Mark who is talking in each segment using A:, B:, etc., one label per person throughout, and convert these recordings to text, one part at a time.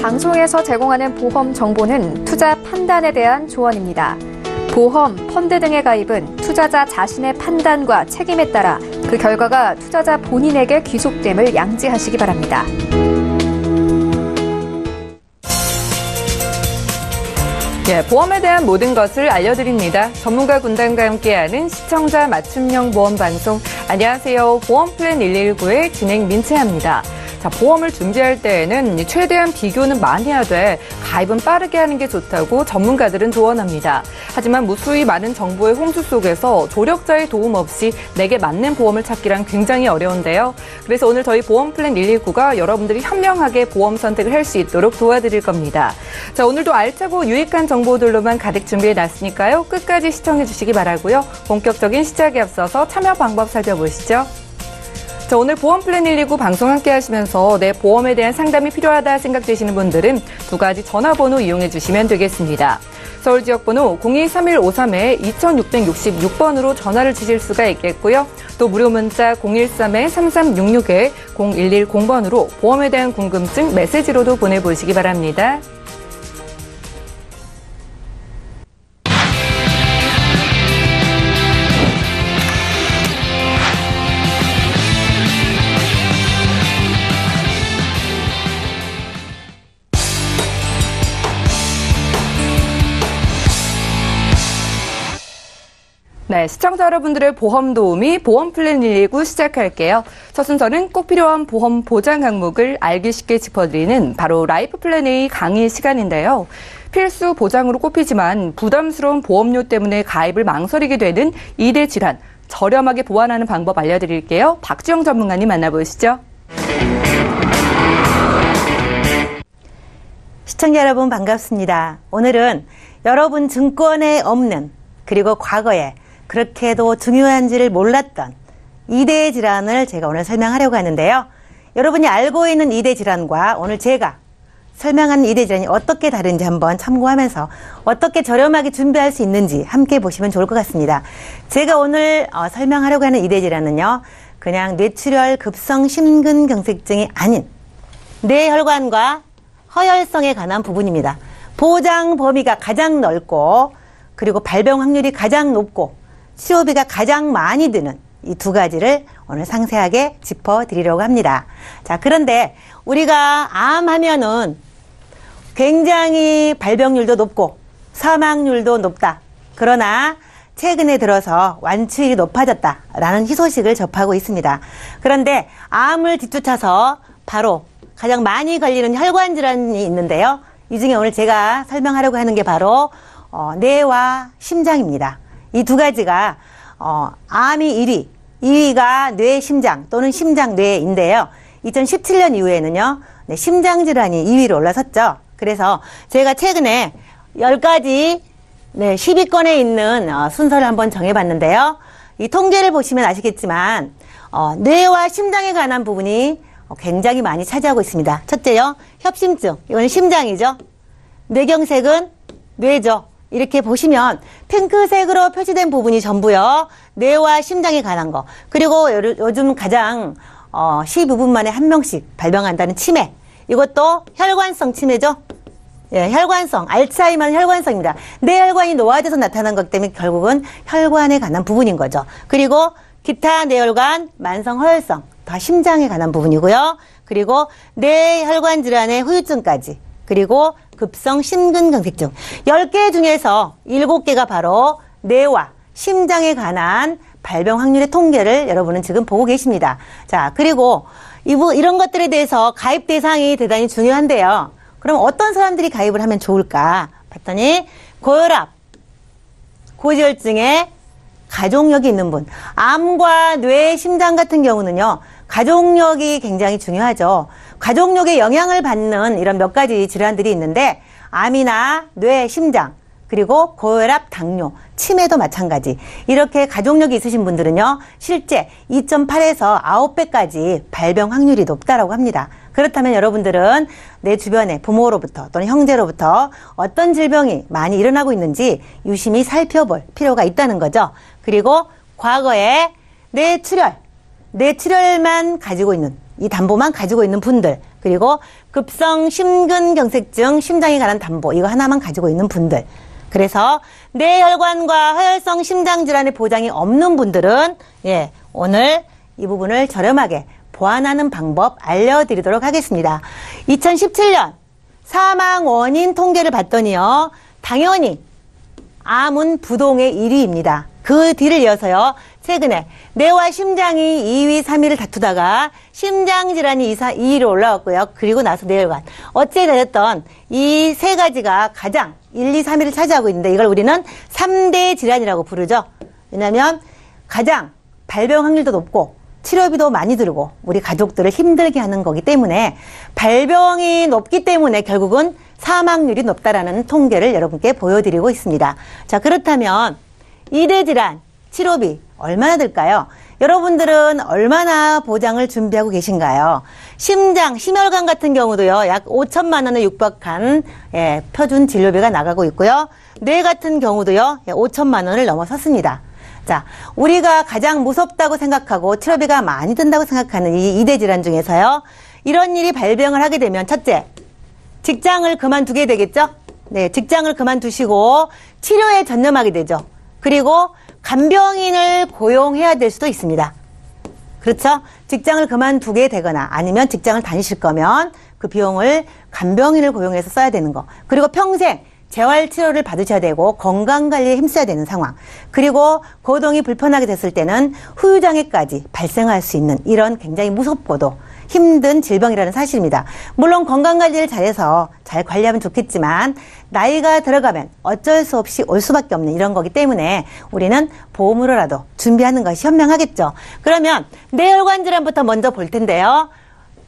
A: 방송에서 제공하는 보험 정보는 투자 판단에 대한 조언입니다. 보험, 펀드 등의 가입은 투자자 자신의 판단과 책임에 따라 그 결과가 투자자 본인에게 귀속됨을 양지하시기 바랍니다.
B: 보험에 대한 모든 것을 알려드립니다. 전문가 군단과 함께하는 시청자 맞춤형 보험 방송. 안녕하세요. 보험플랜 119의 진행 민채합니다. 자, 보험을 준비할 때에는 최대한 비교는 많이 하되 가입은 빠르게 하는 게 좋다고 전문가들은 조언합니다. 하지만 무수히 많은 정보의 홍수 속에서 조력자의 도움 없이 내게 맞는 보험을 찾기란 굉장히 어려운데요. 그래서 오늘 저희 보험플랜 119가 여러분들이 현명하게 보험 선택을 할 수 있도록 도와드릴 겁니다. 자, 오늘도 알차고 유익한 정보들로만 가득 준비해놨으니까요. 끝까지 시청해주시기 바라고요. 본격적인 시작에 앞서서 참여 방법 살펴보시죠. 자, 오늘 보험플랜 119 방송 함께 하시면서 내 보험에 대한 상담이 필요하다 생각되시는 분들은 두 가지 전화번호 이용해 주시면 되겠습니다. 서울 지역번호 023153-2666번으로 전화를 주실 수가 있겠고요. 또 무료 문자 013-3366-0110번으로 보험에 대한 궁금증 메시지로도 보내보시기 바랍니다. 네, 시청자 여러분들의 보험 도우미 보험플랜 119 시작할게요. 첫 순서는 꼭 필요한 보험 보장 항목을 알기 쉽게 짚어드리는 바로 라이프 플랜 A 강의 시간인데요. 필수 보장으로 꼽히지만 부담스러운 보험료 때문에 가입을 망설이게 되는 2대 질환, 저렴하게 보완하는 방법 알려드릴게요. 박지영 전문가님 만나보시죠.
C: 시청자 여러분 반갑습니다. 오늘은 여러분 증권에 없는 그리고 과거에 그렇게도 중요한지를 몰랐던 2대 질환을 제가 오늘 설명하려고 하는데요. 여러분이 알고 있는 2대 질환과 오늘 제가 설명하는 2대 질환이 어떻게 다른지 한번 참고하면서 어떻게 저렴하게 준비할 수 있는지 함께 보시면 좋을 것 같습니다. 제가 오늘 설명하려고 하는 2대 질환은요. 그냥 뇌출혈 급성 심근경색증이 아닌 뇌혈관과 허혈성에 관한 부분입니다. 보장 범위가 가장 넓고 그리고 발병 확률이 가장 높고 치료비가 가장 많이 드는 이 두 가지를 오늘 상세하게 짚어드리려고 합니다. 자, 그런데 우리가 암 하면은 굉장히 발병률도 높고 사망률도 높다. 그러나 최근에 들어서 완치율이 높아졌다라는 희소식을 접하고 있습니다. 그런데 암을 뒤쫓아서 바로 가장 많이 걸리는 혈관 질환이 있는데요. 이 중에 오늘 제가 설명하려고 하는 게 바로 뇌와 심장입니다. 이 두 가지가 암이 1위, 2위가 뇌, 심장 또는 심장, 뇌인데요. 2017년 이후에는요. 네, 심장 질환이 2위로 올라섰죠. 그래서 제가 최근에 10가지 10위권에 있는 순서를 한번 정해봤는데요. 이 통계를 보시면 아시겠지만 뇌와 심장에 관한 부분이 굉장히 많이 차지하고 있습니다. 첫째요. 협심증. 이건 심장이죠. 뇌경색은 뇌죠. 이렇게 보시면 핑크색으로 표시된 부분이 전부요. 뇌와 심장에 관한 거. 그리고 요즘 가장 12분 만에 한 명씩 발병한다는 치매. 이것도 혈관성 치매죠. 예, 혈관성. 알츠하이머는 혈관성입니다. 뇌혈관이 노화돼서 나타난 것 때문에 결국은 혈관에 관한 부분인 거죠. 그리고 기타 뇌혈관, 만성 허혈성. 다 심장에 관한 부분이고요. 그리고 뇌혈관 질환의 후유증까지. 그리고 급성 심근경색증. 10개 중에서 7개가 바로 뇌와 심장에 관한 발병 확률의 통계를 여러분은 지금 보고 계십니다. 자, 그리고 이런 것들에 대해서 가입 대상이 대단히 중요한데요. 그럼 어떤 사람들이 가입을 하면 좋을까? 봤더니 고혈압, 고지혈증에 가족력이 있는 분. 암과 뇌, 심장 같은 경우는요. 가족력이 굉장히 중요하죠. 가족력에 영향을 받는 이런 몇 가지 질환들이 있는데 암이나 뇌, 심장, 그리고 고혈압, 당뇨, 치매도 마찬가지. 이렇게 가족력이 있으신 분들은요. 실제 2.8에서 9배까지 발병 확률이 높다라고 합니다. 그렇다면 여러분들은 내 주변에 부모로부터 또는 형제로부터 어떤 질병이 많이 일어나고 있는지 유심히 살펴볼 필요가 있다는 거죠. 그리고 과거에 뇌출혈만 가지고 있는 이 담보만 가지고 있는 분들, 그리고 급성 심근경색증, 심장에 관한 담보 이거 하나만 가지고 있는 분들. 그래서 뇌혈관과 허혈성 심장질환의 보장이 없는 분들은 오늘 이 부분을 저렴하게 보완하는 방법 알려드리도록 하겠습니다. 2017년 사망 원인 통계를 봤더니요. 당연히 암은 부동의 1위입니다. 그 뒤를 이어서요. 최근에 뇌와 심장이 2위, 3위를 다투다가 심장질환이 2위로 올라왔고요. 그리고 나서 뇌혈관. 어찌 되었던 이 세 가지가 가장 1, 2, 3위를 차지하고 있는데 이걸 우리는 3대 질환이라고 부르죠. 왜냐하면 가장 발병 확률도 높고 치료비도 많이 들고 우리 가족들을 힘들게 하는 거기 때문에 발병이 높기 때문에 결국은 사망률이 높다라는 통계를 여러분께 보여드리고 있습니다. 자, 그렇다면 2대 질환 치료비 얼마나 들까요? 여러분들은 얼마나 보장을 준비하고 계신가요? 심장, 심혈관 같은 경우도요, 약 5천만 원에 육박한 표준 진료비가 나가고 있고요. 뇌 같은 경우도요, 5천만 원을 넘어섰습니다. 자, 우리가 가장 무섭다고 생각하고 치료비가 많이 든다고 생각하는 이 2대 질환 중에서요, 이런 일이 발병을 하게 되면 첫째, 직장을 그만두게 되겠죠? 네, 직장을 그만두시고 치료에 전념하게 되죠. 그리고 간병인을 고용해야 될 수도 있습니다. 그렇죠? 직장을 그만두게 되거나 아니면 직장을 다니실 거면 그 비용을 간병인을 고용해서 써야 되는 거. 그리고 평생 재활치료를 받으셔야 되고 건강관리에 힘써야 되는 상황. 그리고 거동이 불편하게 됐을 때는 후유장애까지 발생할 수 있는 이런 굉장히 무섭고도 힘든 질병이라는 사실입니다. 물론 건강관리를 잘해서 잘 관리하면 좋겠지만 나이가 들어가면 어쩔 수 없이 올 수밖에 없는 이런 거기 때문에 우리는 보험으로라도 준비하는 것이 현명하겠죠. 그러면 뇌혈관 질환부터 먼저 볼 텐데요.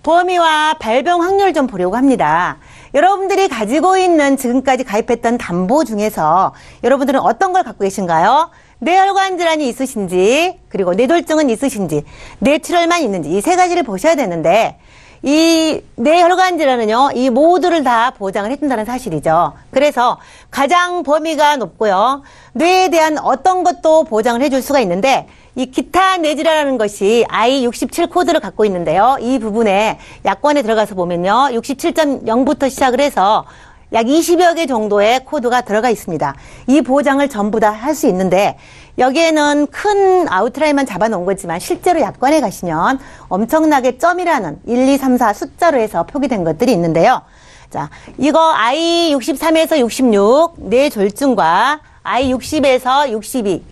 C: 범위와 발병 확률 좀 보려고 합니다. 여러분들이 가지고 있는 지금까지 가입했던 담보 중에서 여러분들은 어떤 걸 갖고 계신가요? 뇌혈관 질환이 있으신지, 그리고 뇌졸중은 있으신지, 뇌출혈만 있는지 이 세 가지를 보셔야 되는데 이 뇌혈관 질환은요, 이 모두를 다 보장을 해준다는 사실이죠. 그래서 가장 범위가 높고요. 뇌에 대한 어떤 것도 보장을 해줄 수가 있는데 이 기타 뇌질환이라는 것이 I67 코드를 갖고 있는데요. 이 부분에 약관에 들어가서 보면요. 67.0부터 시작을 해서 약 20여 개 정도의 코드가 들어가 있습니다. 이 보장을 전부 다 할 수 있는데 여기에는 큰 아웃라인만 잡아놓은 거지만 실제로 약관에 가시면 엄청나게 점이라는 1, 2, 3, 4 숫자로 해서 표기된 것들이 있는데요. 자, 이거 I63에서 66 뇌졸중과 I60에서 62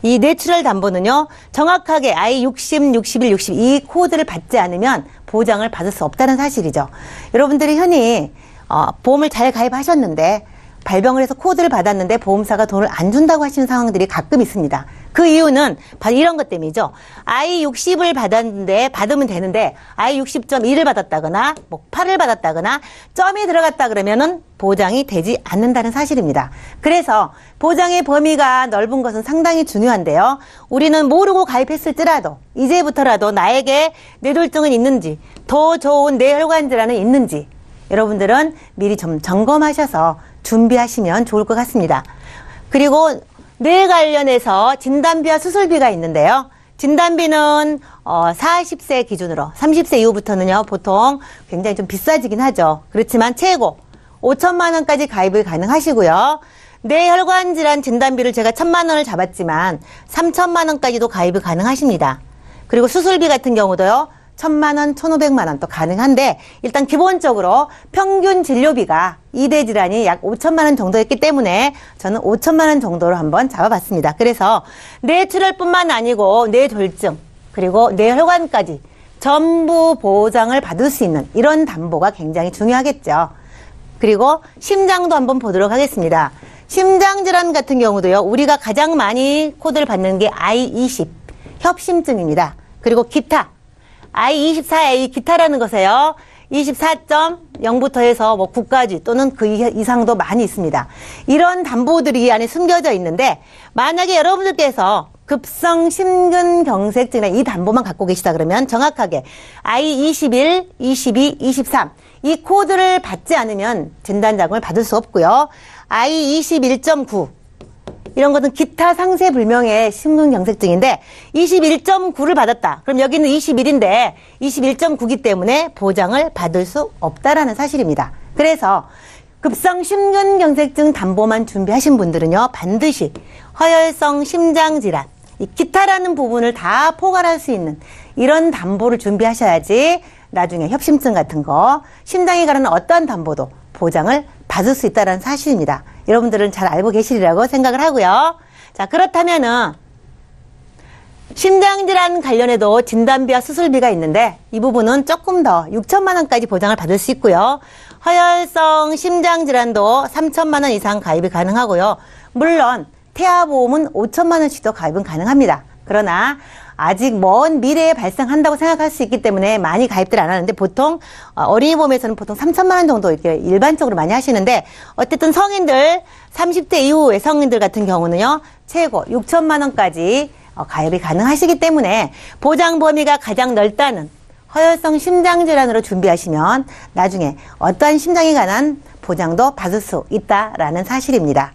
C: 이 뇌출혈 담보는요, 정확하게 I60, 61, 62 코드를 받지 않으면 보장을 받을 수 없다는 사실이죠. 여러분들이 흔히 보험을 잘 가입하셨는데 발병을 해서 코드를 받았는데 보험사가 돈을 안 준다고 하시는 상황들이 가끔 있습니다. 그 이유는 바로 이런 것 때문이죠. I60을 받았는데 받으면 되는데 I60.1을 받았다거나 뭐 8을 받았다거나 점이 들어갔다 그러면은 보장이 되지 않는다는 사실입니다. 그래서 보장의 범위가 넓은 것은 상당히 중요한데요. 우리는 모르고 가입했을지라도 이제부터라도 나에게 뇌졸중은 있는지 더 좋은 뇌혈관 질환은 있는지 여러분들은 미리 좀 점검하셔서 준비하시면 좋을 것 같습니다. 그리고 뇌 관련해서 진단비와 수술비가 있는데요. 진단비는 40세 기준으로 30세 이후부터는요 보통 굉장히 좀 비싸지긴 하죠. 그렇지만 최고 5천만 원까지 가입을 가능하시고요. 뇌혈관 질환 진단비를 제가 1,000만 원을 잡았지만 3천만 원까지도 가입이 가능하십니다. 그리고 수술비 같은 경우도요 1,000만 원, 1,500만 원 또 가능한데 일단 기본적으로 평균 진료비가 2대 질환이 약 5천만 원 정도였기 때문에 저는 5천만 원 정도로 한번 잡아봤습니다. 그래서 뇌출혈뿐만 아니고 뇌졸중 그리고 뇌혈관까지 전부 보장을 받을 수 있는 이런 담보가 굉장히 중요하겠죠. 그리고 심장도 한번 보도록 하겠습니다. 심장질환 같은 경우도요. 우리가 가장 많이 코드를 받는 게 I20 협심증입니다. 그리고 기타 I24A 기타라는 것에요. 24.0부터 해서 뭐 9까지 또는 그 이상도 많이 있습니다. 이런 담보들이 안에 숨겨져 있는데 만약에 여러분들께서 급성 심근경색증이나 이 담보만 갖고 계시다 그러면 정확하게 I21, 22, 23 이 코드를 받지 않으면 진단자금을 받을 수 없고요. I21.9 이런 것은 기타 상세 불명의 심근경색증인데 21.9를 받았다. 그럼 여기는 21인데 21.9기 때문에 보장을 받을 수 없다라는 사실입니다. 그래서 급성 심근경색증 담보만 준비하신 분들은요, 반드시 허혈성 심장질환, 이 기타라는 부분을 다 포괄할 수 있는 이런 담보를 준비하셔야지 나중에 협심증 같은 거, 심장에 관한 어떠한 담보도 보장을 받을 수 있다는 사실입니다. 여러분들은 잘 알고 계시리라고 생각을 하고요. 자, 그렇다면은 심장질환 관련해도 진단비와 수술비가 있는데 이 부분은 조금 더 6천만 원까지 보장을 받을 수 있고요. 허혈성 심장질환도 3천만 원 이상 가입이 가능하고요. 물론 태아보험은 5천만 원씩도 가입은 가능합니다. 그러나 아직 먼 미래에 발생한다고 생각할 수 있기 때문에 많이 가입들 안 하는데 보통 어린이보험에서는 보통 3천만 원 정도 이렇게 일반적으로 많이 하시는데 어쨌든 성인들 30대 이후의 성인들 같은 경우는요 최고 6천만 원까지 가입이 가능하시기 때문에 보장 범위가 가장 넓다는 허혈성 심장질환으로 준비하시면 나중에 어떠한 심장에 관한 보장도 받을 수 있다라는 사실입니다.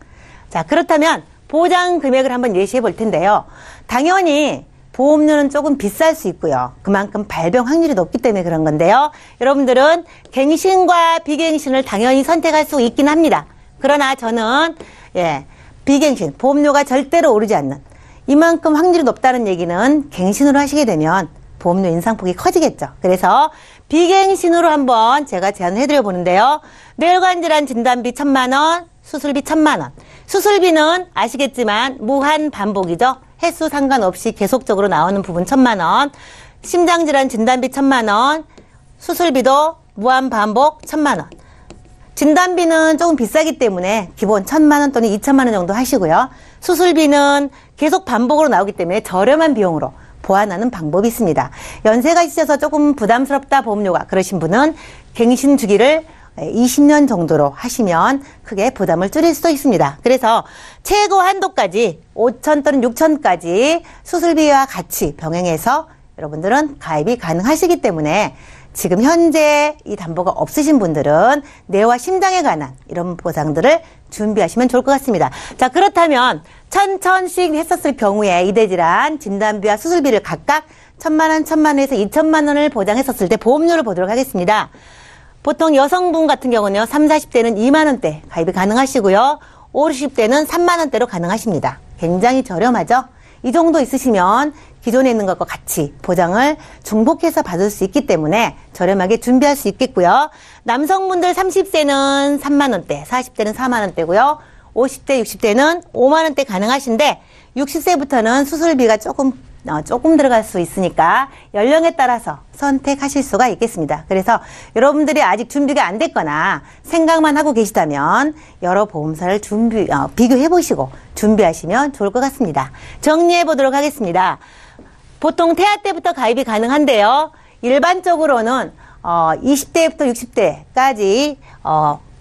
C: 자, 그렇다면 보장 금액을 한번 예시해 볼 텐데요. 당연히 보험료는 조금 비쌀 수 있고요. 그만큼 발병 확률이 높기 때문에 그런 건데요. 여러분들은 갱신과 비갱신을 당연히 선택할 수 있긴 합니다. 그러나 저는 비갱신, 보험료가 절대로 오르지 않는 이만큼 확률이 높다는 얘기는 갱신으로 하시게 되면 보험료 인상폭이 커지겠죠. 그래서 비갱신으로 한번 제가 제안을 해드려 보는데요. 뇌혈관질환 진단비 1,000만 원, 수술비 1,000만 원. 수술비는 아시겠지만 무한 반복이죠. 횟수 상관없이 계속적으로 나오는 부분 1,000만 원. 심장질환 진단비 1,000만 원. 수술비도 무한 반복 1,000만 원. 진단비는 조금 비싸기 때문에 기본 1,000만 원 또는 2,000만 원 정도 하시고요. 수술비는 계속 반복으로 나오기 때문에 저렴한 비용으로 보완하는 방법이 있습니다. 연세가 있으셔서 조금 부담스럽다 보험료가 그러신 분은 갱신 주기를 20년 정도로 하시면 크게 부담을 줄일 수도 있습니다. 그래서 최고 한도까지 5천 또는 6천까지 수술비와 같이 병행해서 여러분들은 가입이 가능하시기 때문에 지금 현재 이 담보가 없으신 분들은 뇌와 심장에 관한 이런 보상들을 준비하시면 좋을 것 같습니다. 자, 그렇다면 1,000씩 했었을 경우에 이대질환 진단비와 수술비를 각각 1,000만 원, 1,000만 원에서 2,000만 원을 보장했었을 때 보험료를 보도록 하겠습니다. 보통 여성분 같은 경우는요, 30, 40대는 2만 원대 가입이 가능하시고요. 50, 60대는 3만 원대로 가능하십니다. 굉장히 저렴하죠? 이 정도 있으시면 기존에 있는 것과 같이 보장을 중복해서 받을 수 있기 때문에 저렴하게 준비할 수 있겠고요. 남성분들 30세는 3만 원대, 40대는 4만 원대고요. 50대, 60대는 5만 원대 가능하신데 60세부터는 수술비가 조금 들어갈 수 있으니까 연령에 따라서 선택하실 수가 있겠습니다. 그래서 여러분들이 아직 준비가 안 됐거나 생각만 하고 계시다면 여러 보험사를 비교해 보시고 준비하시면 좋을 것 같습니다. 정리해 보도록 하겠습니다. 보통 태아 때부터 가입이 가능한데요. 일반적으로는 20대부터 60대까지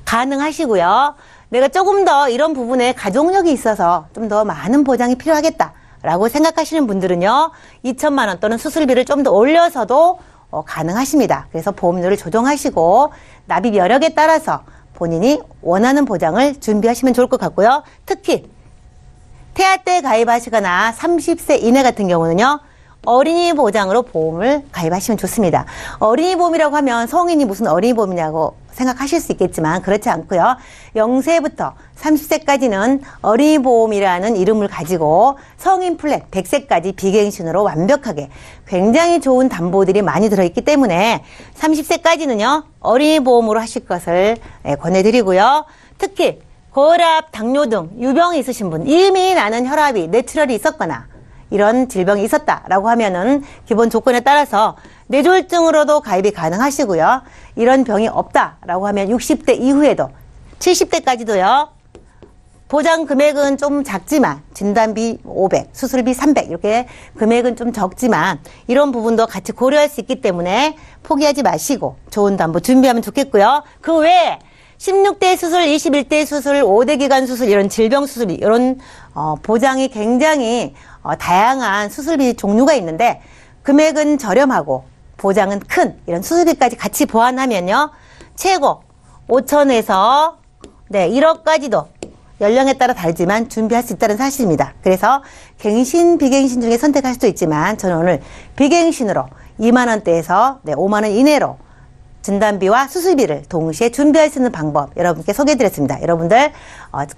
C: 가능하시고요. 내가 조금 더 이런 부분에 가족력이 있어서 좀 더 많은 보장이 필요하겠다 라고 생각하시는 분들은요, 2,000만 원 또는 수술비를 좀 더 올려서도 가능하십니다. 그래서 보험료를 조정하시고 납입 여력에 따라서 본인이 원하는 보장을 준비하시면 좋을 것 같고요. 특히 태아 때 가입하시거나 30세 이내 같은 경우는요, 어린이 보장으로 보험을 가입하시면 좋습니다. 어린이 보험이라고 하면 성인이 무슨 어린이 보험이냐고 생각하실 수 있겠지만 그렇지 않고요. 0세부터 30세까지는 어린이 보험이라는 이름을 가지고 성인 플랫 100세까지 비갱신으로 완벽하게 굉장히 좋은 담보들이 많이 들어있기 때문에 30세까지는요. 어린이 보험으로 하실 것을 권해드리고요. 특히 고혈압, 당뇨 등 유병이 있으신 분, 이미 나는 혈압이 뇌출혈이 있었거나 이런 질병이 있었다라고 하면은 기본 조건에 따라서 뇌졸중으로도 가입이 가능하시고요. 이런 병이 없다라고 하면 60대 이후에도 70대까지도요. 보장 금액은 좀 작지만 진단비 500, 수술비 300 이렇게 금액은 좀 적지만 이런 부분도 같이 고려할 수 있기 때문에 포기하지 마시고 좋은 담보 준비하면 좋겠고요. 그 외에 16대 수술, 21대 수술, 5대 기관 수술 이런 질병 수술 이런 보장이 굉장히 다양한 수술비 종류가 있는데 금액은 저렴하고 보장은 큰 이런 수술비까지 같이 보완하면요. 최고 5천에서 1억까지도 연령에 따라 다르지만 준비할 수 있다는 사실입니다. 그래서 갱신, 비갱신 중에 선택할 수도 있지만 저는 오늘 비갱신으로 2만 원대에서 5만 원 이내로 진단비와 수술비를 동시에 준비할 수 있는 방법 여러분께 소개해드렸습니다. 여러분들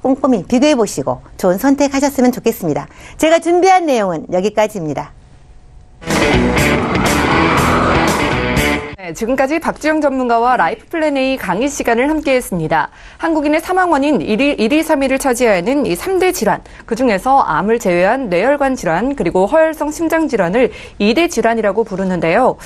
C: 꼼꼼히 비교해보시고 좋은 선택하셨으면 좋겠습니다. 제가 준비한 내용은 여기까지입니다.
B: 네, 지금까지 박주영 전문가와 라이프 플랜 A 강의 시간을 함께했습니다. 한국인의 사망원인 1위, 3위를 차지하는 이 3대 질환, 그중에서 암을 제외한 뇌혈관 질환 그리고 허혈성 심장 질환을 2대 질환이라고 부르는데요.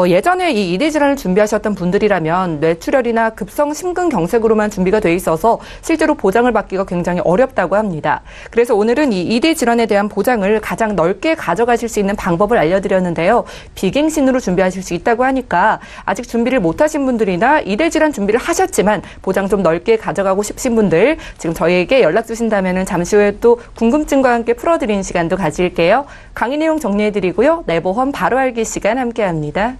B: 예전에 이 2대 질환을 준비하셨던 분들이라면 뇌출혈이나 급성 심근경색으로만 준비가 돼 있어서 실제로 보장을 받기가 굉장히 어렵다고 합니다. 그래서 오늘은 이 2대 질환에 대한 보장을 가장 넓게 가져가실 수 있는 방법을 알려드렸는데요. 비갱신으로 준비하실 수 있다고 하니까 아직 준비를 못하신 분들이나 2대 질환 준비를 하셨지만 보장 좀 넓게 가져가고 싶으신 분들 지금 저희에게 연락 주신다면 잠시 후에 또 궁금증과 함께 풀어드리는 시간도 가질게요. 강의 내용 정리해드리고요. 내 보험 바로 알기 시간 함께합니다.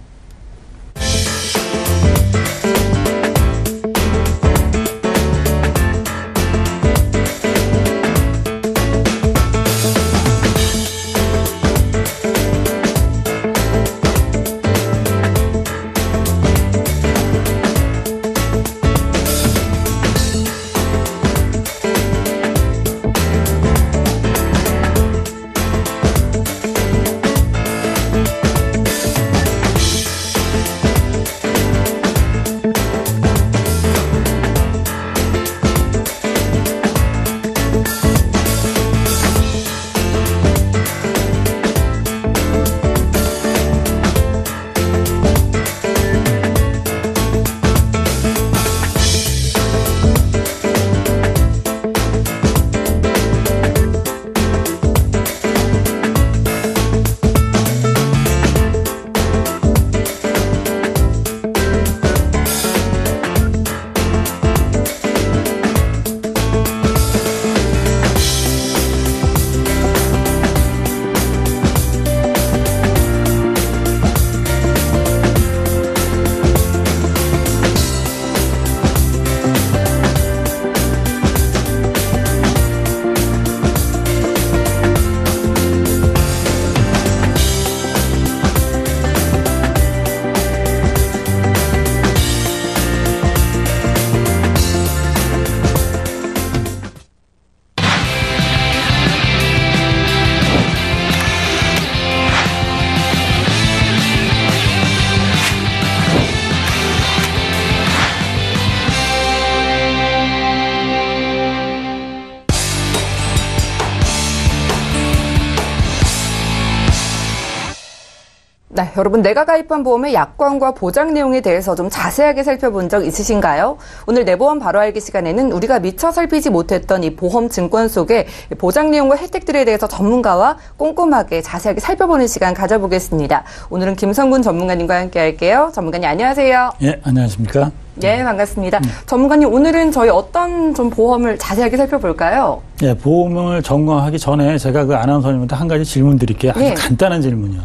B: 네, 여러분 내가 가입한 보험의 약관과 보장 내용에 대해서 좀 자세하게 살펴본 적 있으신가요? 오늘 내 보험 바로 알기 시간에는 우리가 미처 살피지 못했던 이 보험 증권 속의 보장 내용과 혜택들에 대해서 전문가와 꼼꼼하게 자세하게 살펴보는 시간 가져보겠습니다. 오늘은 김성군 전문가님과 함께 할게요. 전문가님 안녕하세요.
D: 예, 안녕하십니까?
B: 예, 반갑습니다. 전문가님 오늘은 저희 어떤 좀 보험을 자세하게 살펴볼까요?
D: 예, 보험을 점검하기 전에 제가 그 아나운서님한테 한 가지 질문 드릴게요. 아주
B: 예.
D: 간단한 질문이요.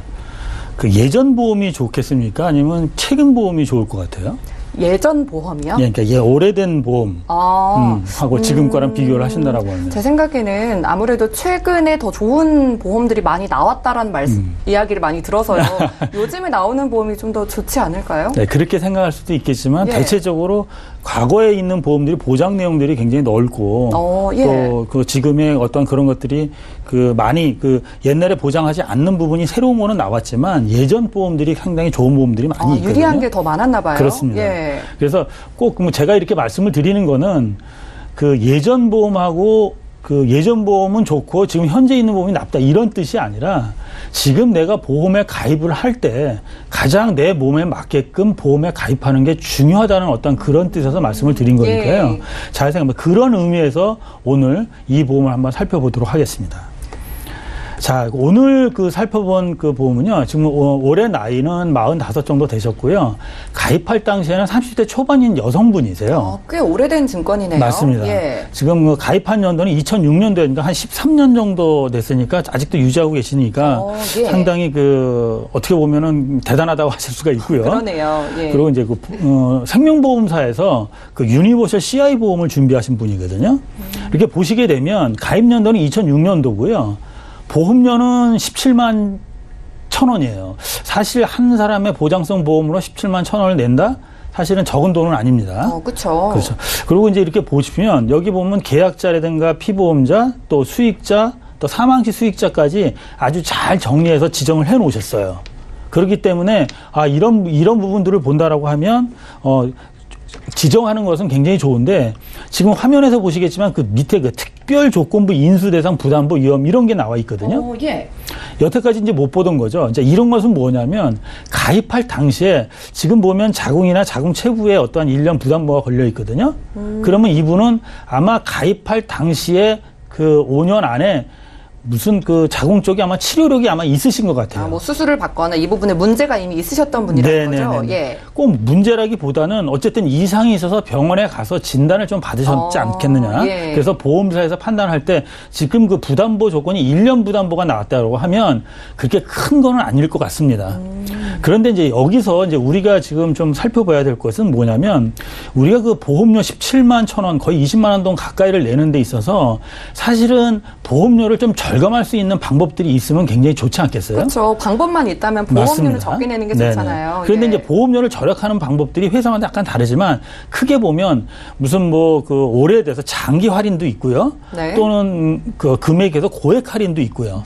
D: 그 예전 보험이 좋겠습니까? 아니면 최근 보험이 좋을 것 같아요?
B: 예전 보험이요?
D: 예, 그러니까 오래된 보험 하고 지금 거랑 비교를 하신다라고 하면.
B: 제 생각에는 아무래도 최근에 더 좋은 보험들이 많이 나왔다라는 이야기를 많이 들어서요. 요즘에 나오는 보험이 좀 더 좋지 않을까요?
D: 네, 그렇게 생각할 수도 있겠지만
B: 예.
D: 대체적으로 과거에 있는 보험들이 보장 내용들이 굉장히 넓고
B: 예.
D: 또 그 지금의 어떤 그런 것들이 그 많이 그 옛날에 보장하지 않는 부분이 새로운 거는 나왔지만 예전 보험들이 상당히 좋은 보험들이 많이 있거든요.
B: 유리한 게 더 많았나 봐요.
D: 그렇습니다.
B: 예.
D: 그래서 꼭 뭐 제가 이렇게 말씀을 드리는 거는 그 예전 보험하고 그 예전 보험은 좋고 지금 현재 있는 보험이 나쁘다 이런 뜻이 아니라 지금 내가 보험에 가입을 할 때 가장 내 몸에 맞게끔 보험에 가입하는 게 중요하다는 어떤 그런 뜻에서 말씀을 드린 거니까요.
B: 예.
D: 잘 생각하면 그런 의미에서 오늘 이 보험을 한번 살펴보도록 하겠습니다. 자, 오늘 그 살펴본 그 보험은요, 지금 올해 나이는 45 정도 되셨고요. 가입할 당시에는 30대 초반인 여성분이세요.
B: 꽤 오래된 증권이네요.
D: 맞습니다.
B: 예.
D: 지금 그 가입한 연도는 2006년도니까 한 13년 정도 됐으니까 아직도 유지하고 계시니까
B: 예.
D: 상당히 그 어떻게 보면은 대단하다고 하실 수가 있고요.
B: 그러네요. 예.
D: 그리고 이제 그 생명보험사에서 그 유니버셜 CI 보험을 준비하신 분이거든요. 이렇게 보시게 되면 가입 연도는 2006년도고요. 보험료는 17만 1,000원이에요. 사실 한 사람의 보장성 보험으로 17만 1,000원을 낸다? 사실은 적은 돈은 아닙니다.
B: 그렇죠.
D: 그렇죠. 그리고 이제 이렇게 보시면 여기 보면 계약자라든가 피보험자, 또 수익자, 또 사망시 수익자까지 아주 잘 정리해서 지정을 해 놓으셨어요. 그렇기 때문에 이런 부분들을 본다라고 하면 지정하는 것은 굉장히 좋은데 지금 화면에서 보시겠지만 그 밑에 그 특별 조건부 인수 대상 부담보 위험 이런 게 나와 있거든요.
B: 예.
D: 여태까지 이제 못 보던 거죠. 이제 이런 것은 뭐냐면 가입할 당시에 지금 보면 자궁이나 자궁 체부에 어떠한 1년 부담보가 걸려 있거든요. 그러면 이분은 아마 가입할 당시에 그 5년 안에 무슨 그 자궁 쪽에 아마 치료력이 아마 있으신 것 같아요.
B: 뭐 수술을 받거나 이 부분에 문제가 이미 있으셨던 분이라는 거죠. 예.
D: 꼭 문제라기보다는 어쨌든 이상이 있어서 병원에 가서 진단을 좀 받으셨지 않겠느냐.
B: 예.
D: 그래서 보험사에서 판단할 때 지금 그 부담보 조건이 1년 부담보가 나왔다고 하면 그렇게 큰 거는 아닐 것 같습니다. 그런데 이제 여기서 이제 우리가 지금 좀 살펴봐야 될 것은 뭐냐면 우리가 그 보험료 17만 1,000원 거의 20만 원 돈 가까이를 내는 데 있어서 사실은 보험료를 좀 절감할 수 있는 방법들이 있으면 굉장히 좋지 않겠어요?
B: 그렇죠. 방법만 있다면 보험료를 적게 내는 게 좋잖아요.
D: 그런데
B: 예.
D: 이제 보험료를 절약하는 방법들이 회사마다 약간 다르지만 크게 보면 무슨 뭐 그 오래돼서 장기 할인도 있고요.
B: 네.
D: 또는 그 금액에서 고액 할인도 있고요.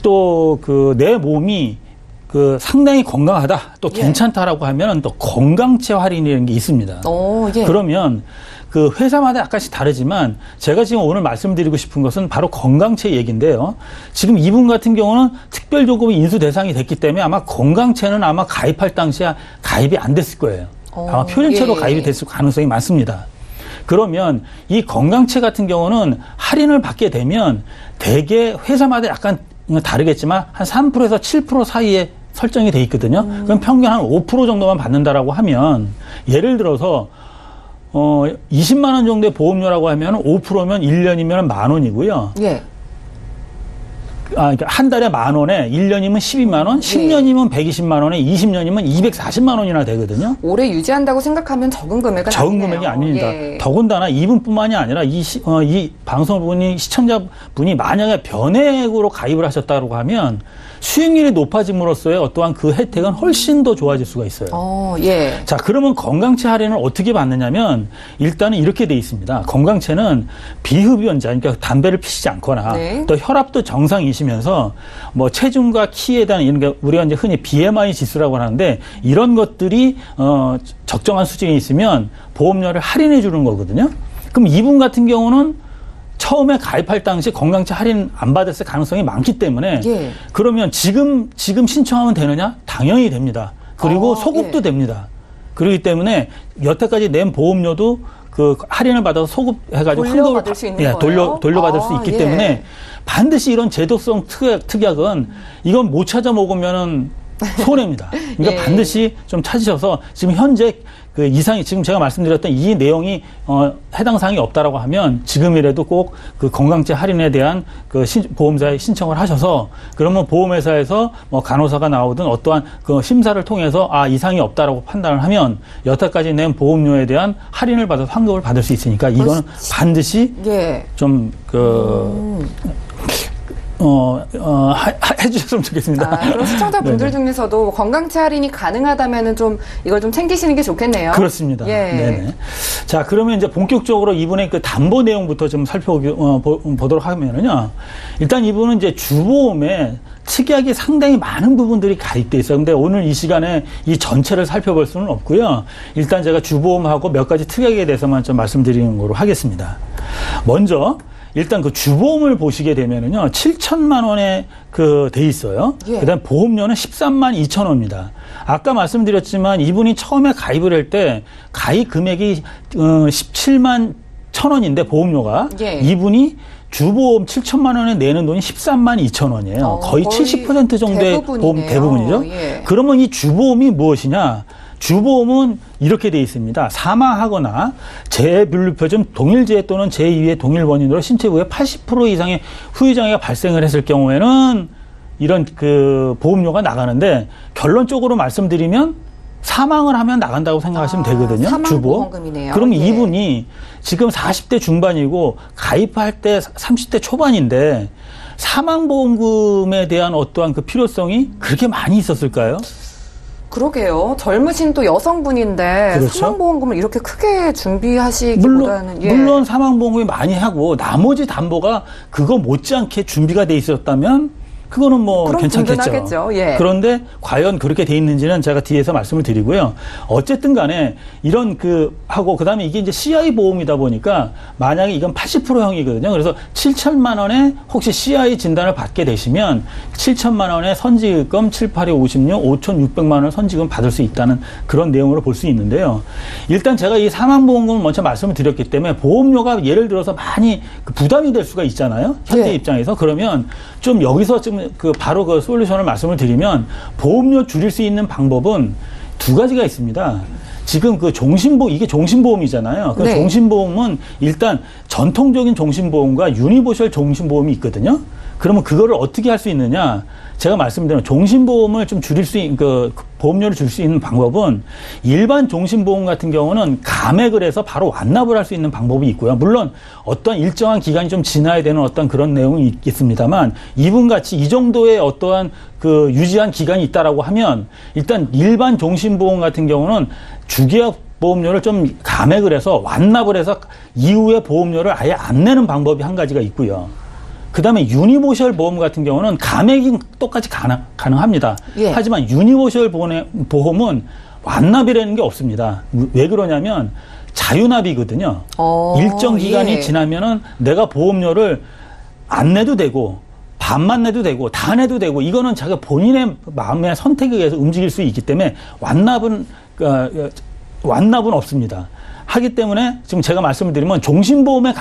D: 또 그 내 몸이 그 상당히 건강하다, 또 괜찮다라고 하면 또 건강체 할인이라는 게 있습니다.
B: 예.
D: 그러면 그 회사마다 약간씩 다르지만 제가 지금 오늘 말씀드리고 싶은 것은 바로 건강체 얘기인데요. 지금 이분 같은 경우는 특별조금 인수 대상이 됐기 때문에 아마 건강체는 아마 가입할 당시에 가입이 안 됐을 거예요. 아마 표준체로 가입이 됐을 가능성이 많습니다. 그러면 이 건강체 같은 경우는 할인을 받게 되면 대개 회사마다 약간 다르겠지만 한 3%에서 7% 사이에 설정이 돼 있거든요. 그럼 평균 한 5% 정도만 받는다라고 하면 예를 들어서 20만 원 정도의 보험료라고 하면 5%면 1년이면 10,000원이고요.
B: 예.
D: 그러니까 한 달에 10,000원에 1년이면 12만 원, 10년이면 120만 원에 20년이면 240만 원이나 되거든요.
B: 오래 유지한다고 생각하면 적은 금액은
D: 적은
B: 아니네요.
D: 금액이 아닙니다.
B: 예.
D: 더군다나 이분뿐만이 아니라 이 방송분이 시청자분이 만약에 변액으로 가입을 하셨다고 하면 수익률이 높아짐으로써의 어떠한 그 혜택은 훨씬 더 좋아질 수가 있어요.
B: 예.
D: 자, 그러면 건강체 할인을 어떻게 받느냐면 일단은 이렇게 돼 있습니다. 건강체는 비흡연자, 그러니까 담배를 피시지 않거나
B: 네.
D: 또 혈압도 정상이시면서 뭐 체중과 키에 대한 이런 게 우리가 이제 흔히 BMI 지수라고 하는데 이런 것들이 적정한 수준이 있으면 보험료를 할인해 주는 거거든요. 그럼 이분 같은 경우는 처음에 가입할 당시 건강체 할인 안 받았을 가능성이 많기 때문에
B: 예.
D: 그러면 지금 신청하면 되느냐? 당연히 됩니다. 그리고 소급도 됩니다. 그렇기 때문에 여태까지 낸 보험료도 그 할인을 받아서 소급해가지고
B: 돌려받을 수 있는 거예요?
D: 돌려받을 수 있기 때문에 반드시 이런 제도성 특약은 이건 못 찾아 먹으면은 손해입니다. 그러니까
B: 예.
D: 반드시 좀 찾으셔서 지금 현재 그 이상이 지금 제가 말씀드렸던 이 내용이 해당 사항이 없다라고 하면 지금이라도 꼭 그 건강체 할인에 대한 그 보험사에 신청을 하셔서 그러면 보험회사에서 뭐 간호사가 나오든 어떠한 그 심사를 통해서 이상이 없다라고 판단을 하면 여태까지 낸 보험료에 대한 할인을 받아서 환급을 받을 수 있으니까 이거는 반드시 좀 해주셨으면 좋겠습니다.
B: 그럼 시청자분들 중에서도 건강체 할인이 가능하다면은 좀 이걸 좀 챙기시는 게 좋겠네요.
D: 그렇습니다.
B: 예.
D: 네네. 자, 그러면 이제 본격적으로 이분의 그 담보 내용부터 좀 살펴보도록 하면은요. 일단 이분은 이제 주보험에 특이하게 상당히 많은 부분들이 가입돼 있어요. 근데 오늘 이 시간에 이 전체를 살펴볼 수는 없고요. 일단 제가 주보험하고 몇 가지 특약에 대해서만 좀 말씀드리는 거로 하겠습니다. 먼저 일단 그 주보험을 보시게 되면은요, 7천만 원에 그 돼 있어요.
B: 예.
D: 그다음 보험료는 13만 2천 원입니다. 아까 말씀드렸지만 이분이 처음에 가입을 할 때 가입 금액이 17만 1천 원인데 보험료가 이분이 주보험 7천만 원에 내는 돈이 13만 2천 원이에요. 거의 70% 정도의 보험 대부분이죠.
B: 예.
D: 그러면 이 주보험이 무엇이냐? 주보험은 이렇게 돼 있습니다. 사망하거나 재분류표준 동일재 또는 제2의 동일 원인으로 신체 부에 80% 이상의 후유장애가 발생을 했을 경우에는 이런 그 보험료가 나가는데 결론적으로 말씀드리면 사망을 하면 나간다고 생각하시면 되거든요. 주보.
B: 사망보험금이네요.
D: 그럼
B: 예.
D: 이분이 지금 40대 중반이고 가입할 때 30대 초반인데 사망보험금에 대한 어떠한 그 필요성이 그렇게 많이 있었을까요?
B: 그러게요. 젊으신 또 여성분인데
D: 그렇죠.
B: 사망보험금을 이렇게 크게 준비하시기보다는
D: 물론 사망보험금이 많이 하고 나머지 담보가 그거 못지않게 준비가 돼 있었다면 그거는 뭐
B: 그럼
D: 괜찮겠죠.
B: 든든하겠죠. 예.
D: 그런데 과연 그렇게 돼 있는지는 제가 뒤에서 말씀을 드리고요. 어쨌든 간에 이런 하고 그다음에 이게 이제 CI 보험이다 보니까 만약에 이건 80%형이거든요. 그래서 7천만 원에 혹시 CI 진단을 받게 되시면 7천만 원의 선지금 7, 8에 56, 5,600만 원을 선지금 받을 수 있다는 그런 내용으로 볼 수 있는데요. 일단 제가 이 사망보험금을 먼저 말씀을 드렸기 때문에 보험료가 예를 들어서 많이 부담이 될 수가 있잖아요. 현재
B: 예.
D: 입장에서. 그러면 좀 여기서 좀 바로 그 솔루션을 말씀을 드리면 보험료 줄일 수 있는 방법은 두 가지가 있습니다. 지금 그 이게 종신보험이잖아요. 그
B: 네.
D: 종신보험은 일단 전통적인 종신보험과 유니버셜 종신보험이 있거든요. 그러면 그거를 어떻게 할 수 있느냐? 제가 말씀드린 종신보험을 좀 줄일 수 있는 보험료를 줄 수 있는 방법은 일반 종신보험 같은 경우는 감액을 해서 바로 완납을 할 수 있는 방법이 있고요. 물론 어떤 일정한 기간이 좀 지나야 되는 어떤 그런 내용이 있겠습니다만 이분같이 이 정도의 어떠한 그 유지한 기간이 있다라고 하면 일단 일반 종신보험 같은 경우는 주계약 보험료를 좀 감액을 해서 완납을 해서 이후에 보험료를 아예 안 내는 방법이 한 가지가 있고요. 그 다음에 유니버셜 보험 같은 경우는 감액이 똑같이 가능합니다.
B: 예.
D: 하지만 유니버셜 보험은 완납이라는 게 없습니다. 왜 그러냐면 자유납이거든요. 일정 기간이
B: 예.
D: 지나면은 내가 보험료를 안 내도 되고 반만 내도 되고 다 내도 되고 이거는 자기가 본인의 마음의 선택에 의해서 움직일 수 있기 때문에 완납은 없습니다. 하기 때문에 지금 제가 말씀을 드리면 종신보험에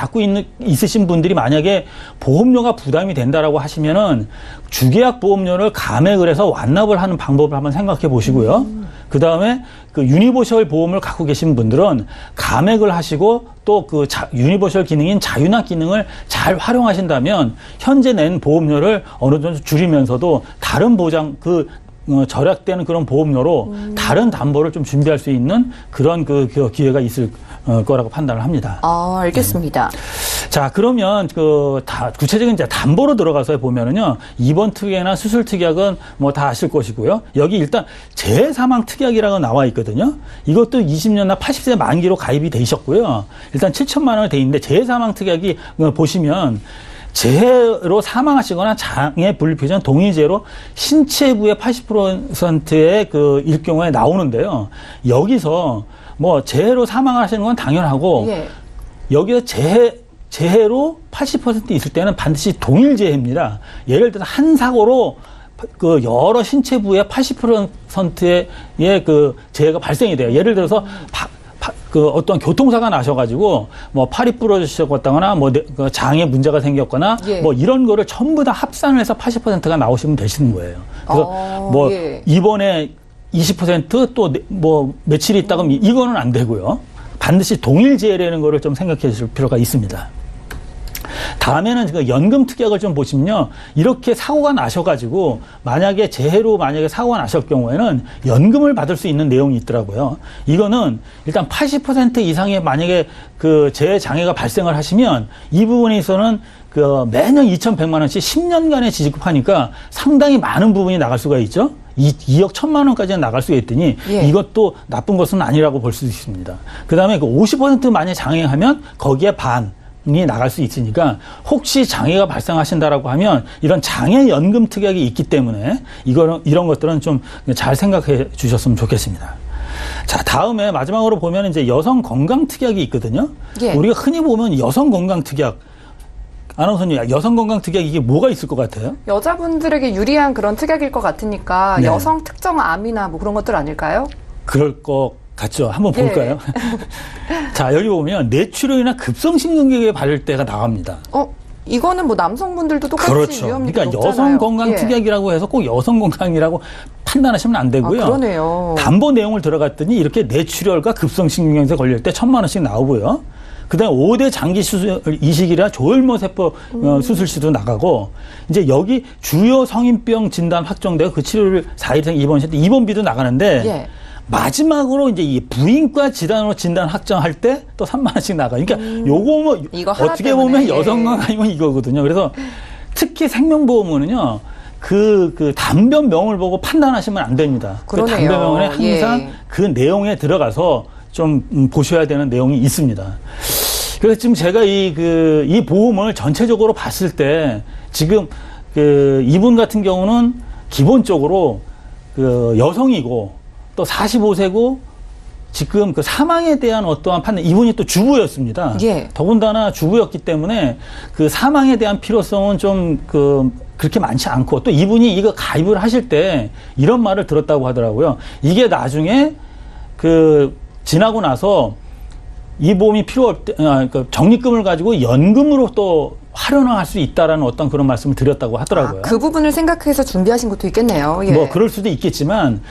D: 있으신 분들이 만약에 보험료가 부담이 된다라고 하시면은 주계약 보험료를 감액을 해서 완납을 하는 방법을 한번 생각해 보시고요. 그 다음에 그 유니버셜 보험을 갖고 계신 분들은 감액을 하시고 또 그 유니버셜 기능인 자유납 기능을 잘 활용하신다면 현재 낸 보험료를 어느 정도 줄이면서도 다른 보장 절약되는 그런 보험료로 다른 담보를 좀 준비할 수 있는 그런 그 기회가 있을 거라고 판단을 합니다.
B: 알겠습니다.
D: 자, 그러면 구체적인 이제 담보로 들어가서 보면은요, 입원 특약이나 수술 특약은 뭐 다 아실 것이고요. 여기 일단 재사망 특약이라고 나와 있거든요. 이것도 20년나 80세 만기로 가입이 되셨고요. 일단 7천만 원이 돼 있는데 재사망 특약이 보시면 재해로 사망하시거나 장애 불필요한 동의재로 신체부의 80%의 일 경우에 나오는데요. 여기서 뭐 재해로 사망하시는 건 당연하고
B: 예.
D: 여기서 재해로 80% 있을 때는 반드시 동일재해입니다. 예를 들어서 한 사고로 여러 신체부의 80%의 재해가 발생이 돼요. 예를 들어서 어떤 교통사가 나셔가지고, 뭐, 팔이 부러지셨거나, 뭐, 장에 문제가 생겼거나,
B: 예.
D: 뭐, 이런 거를 전부 다 합산을 해서 80%가 나오시면 되시는 거예요. 그래서,
B: 예.
D: 이번에 20% 또, 뭐, 며칠이 있다가 이거는 안 되고요. 반드시 동일재해라는 거를 좀 생각해 주실 필요가 있습니다. 다음에는 그 연금 특약을 좀 보시면요. 이렇게 사고가 나셔가지고 만약에 재해로 사고가 나실 경우에는 연금을 받을 수 있는 내용이 있더라고요. 이거는 일단 80% 이상의 만약에 재해 장애가 발생을 하시면 이 부분에서는 매년 2,100만 원씩 10년간에 지급하니까 상당히 많은 부분이 나갈 수가 있죠. 2억 1,000만 원까지는 나갈 수가 있더니
B: 예.
D: 이것도 나쁜 것은 아니라고 볼 수 있습니다. 그 다음에 50% 만약 장애하면 거기에 반이 나갈 수 있으니까 혹시 장애가 발생하신다라고 하면 이런 장애연금 특약이 있기 때문에 이런 것들은 좀 잘 생각해 주셨으면 좋겠습니다. 자, 다음에 마지막으로 보면 이제 여성 건강 특약이 있거든요.
B: 예.
D: 우리가 흔히 보면 여성 건강 특약, 아나운서님, 여성 건강 특약 이게 뭐가 있을 것 같아요?
B: 여자분들에게 유리한 그런 특약일 것 같으니까
D: 네.
B: 여성 특정 암이나 뭐 그런 것들 아닐까요?
D: 그럴 것 같죠. 한번
B: 예.
D: 볼까요? 자, 여기 보면 뇌출혈이나 급성심근경의 발달때가 나갑니다.
B: 이거는 뭐 남성분들도 똑같이
D: 그렇죠.
B: 위험이
D: 그러니까
B: 높잖아요.
D: 여성 건강
B: 예.
D: 특약이라고 해서 꼭 여성 건강이라고 판단하시면 안 되고요.
B: 그러네요.
D: 담보 내용을 들어갔더니 이렇게 뇌출혈과 급성심근경에 걸릴 때 1,000만 원씩 나오고요. 그다음에 5대 장기 수술 이식이라 조혈모 세포 수술 시도 나가고 이제 여기 주요 성인병 진단 확정되고 그 치료를 4일 이상 입원했을 때 입원비도 나가는데
B: 예.
D: 마지막으로 이제 이 부인과 질환으로 진단 확정할 때 또 3만 원씩 나가. 그러니까 요거 뭐
B: 이거 하나
D: 어떻게
B: 때문에,
D: 보면
B: 예.
D: 여성건 아니면 이거거든요. 그래서 특히 생명보험은요. 그 단변명을 보고 판단하시면 안 됩니다.
B: 그러네요.
D: 그 단변명에 항상
B: 예.
D: 그 내용에 들어가서 좀 보셔야 되는 내용이 있습니다. 그래서 지금 제가 이 보험을 전체적으로 봤을 때 지금 이분 같은 경우는 기본적으로 여성이고 또 45세고 지금 그 사망에 대한 어떠한 판단, 이분이 또 주부였습니다.
B: 예.
D: 더군다나 주부였기 때문에 그 사망에 대한 필요성은 좀 그렇게 많지 않고, 또 이분이 이거 가입을 하실 때 이런 말을 들었다고 하더라고요. 이게 나중에 지나고 나서 이 보험이 필요 없 때, 적립금을 가지고 연금으로 또 활용할 수 있다라는 어떤 그런 말씀을 드렸다고 하더라고요.
B: 그 부분을 생각해서 준비하신 것도 있겠네요. 예.
D: 뭐 그럴 수도 있겠지만